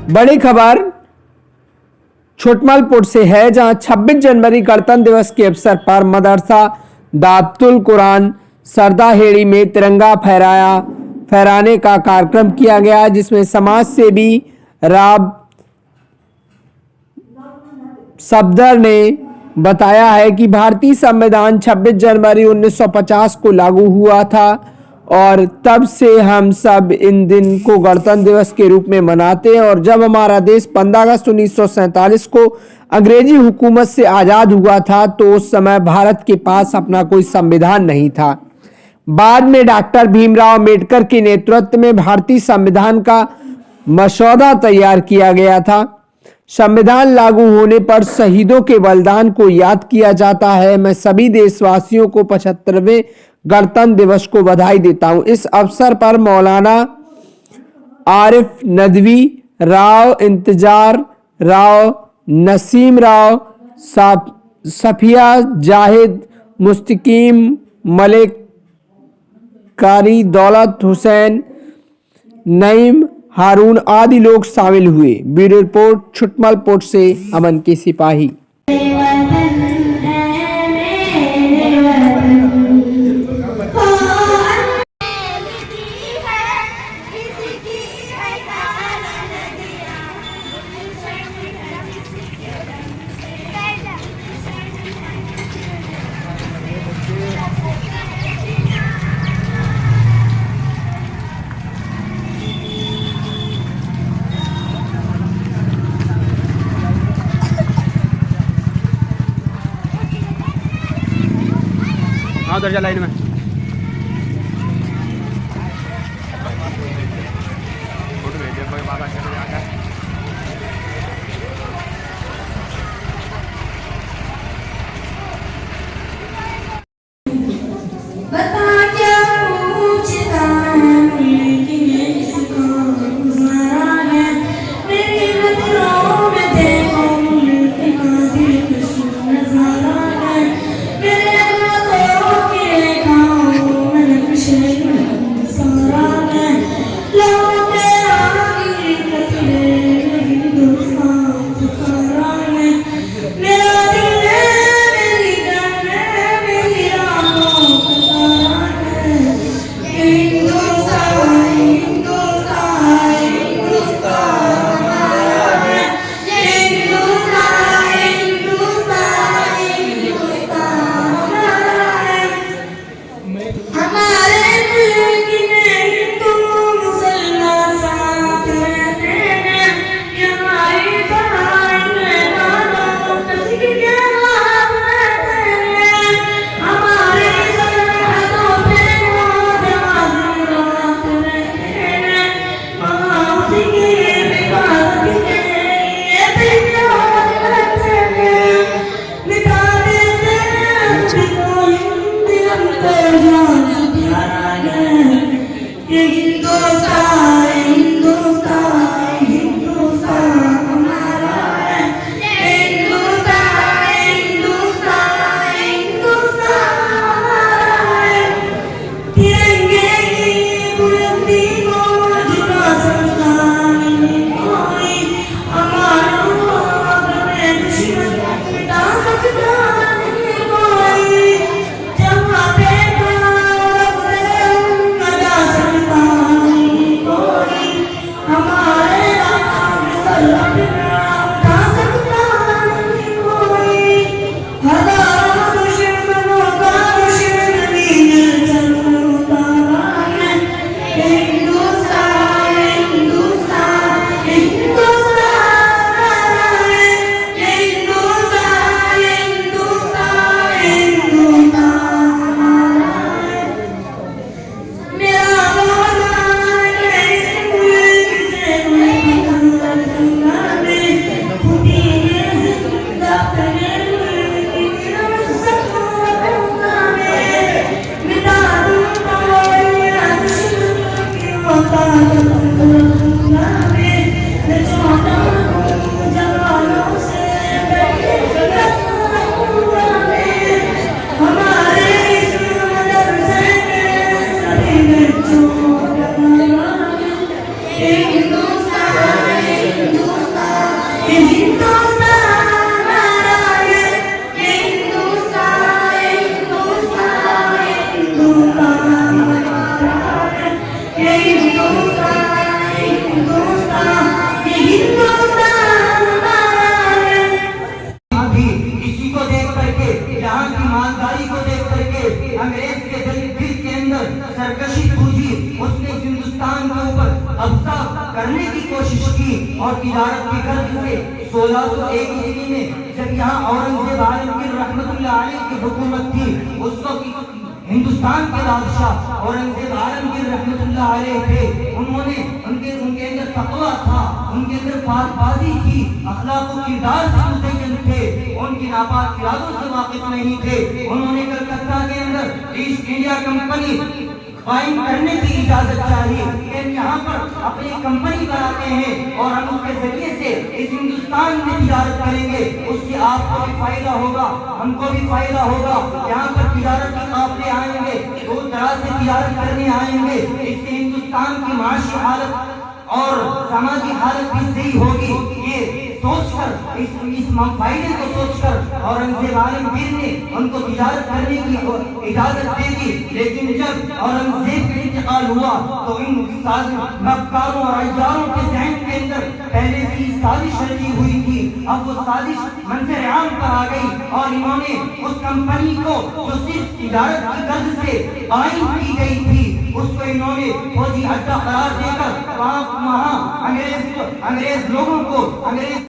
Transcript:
बड़ी खबर छोटमलपुर से है, जहां 26 जनवरी गणतंत्र दिवस के अवसर पर मदरसा दारुल कुरान सरदाहेड़ी में तिरंगा फहराने का कार्यक्रम किया गया, जिसमें समाज सेवी राब सफदर ने बताया है कि भारतीय संविधान 26 जनवरी 1950 को लागू हुआ था और तब से हम सब इन दिन को गणतंत्र दिवस के रूप में मनाते हैं। और जब हमारा देश 15 अगस्त 1947 को अंग्रेजी हुकूमत से आज़ाद हुआ था तो उस समय भारत के पास अपना कोई संविधान नहीं था। बाद में डॉक्टर भीमराव अंबेडकर के नेतृत्व में भारतीय संविधान का मसौदा तैयार किया गया था। संविधान लागू होने पर शहीदों के बलिदान को याद किया जाता है। मैं सभी देशवासियों को 75वें गणतंत्र दिवस को बधाई देता हूं। इस अवसर पर मौलाना आरिफ नदवी, राव इंतजार राव, नसीम राव, सफिया जाहिद, मुस्तकीम मलिक, कारी दौलत हुसैन, नईम हारून आदि लोग शामिल हुए। ब्यूरो रिपोर्ट छुटमलपुर से अमन के सिपाही। हाँ उधर जा लाइन में। फोटो भेजिए कोई बाबा चले जाकर। अभी इसी को देख करके, यहाँ की मालदारी को देख करके अंग्रेज के दिल के अंदर सरकशी सूझी। उसने हिंदुस्तान के ऊपर कब्जा करने की कोशिश की और तिजारत की गर्ज से 1601 ईस्वी में जब यहाँ औरंगजेब आलमगीर रहमतुल्लाह अलैह की हुकूमत थी, उस वक्त हिंदुस्तान के बादशाह औरंगजेब आलमगीर रहमतुल्लाह अलैह थे। उन्होंने उनके अंदर तक़वा था, उनके अंदर पाकबाज़ी थी, अखलाक व किरदार से मुज़य्यन थे, उनकी नापाक इरादों से वाकिफ नहीं थे। उन्होंने कलकत्ता के अंदर ईस्ट इंडिया कंपनी कायम करने की इजाजत चाहिए कि हम यहाँ पर अपनी कंपनी बनाते हैं और हम उसके जरिए से इस हिंदुस्तान में तिजारत करेंगे। उससे आपको भी फायदा होगा, हमको भी फायदा होगा। यहाँ पर तिजारत के काफिले आएंगे, दूर दराज से तिजारत करने आएंगे। इससे हिंदुस्तान की माशी हालत और समाजी हालत भी सही होगी। ये सोचकर इस फायदे को सोचकर औरंगजेब आलमगीर ने उनको तिजारत करने की इजाजत दे दी। लेकिन जब औरंगजेब का इंतकाल हुआ तो इन मक्कारों और अय्यारों के ज़हन के अंदर पहले से साजिश रची हुई थी। अब वो साजिश मंजर आम पर आ गई और इन्होंने उस कंपनी को जो सिर्फ तिजारत की गर्ज से कायम की गई थी, उसको इन्होंने फौजी अड्डा करार देकर वहाँ अंग्रेज लोगों को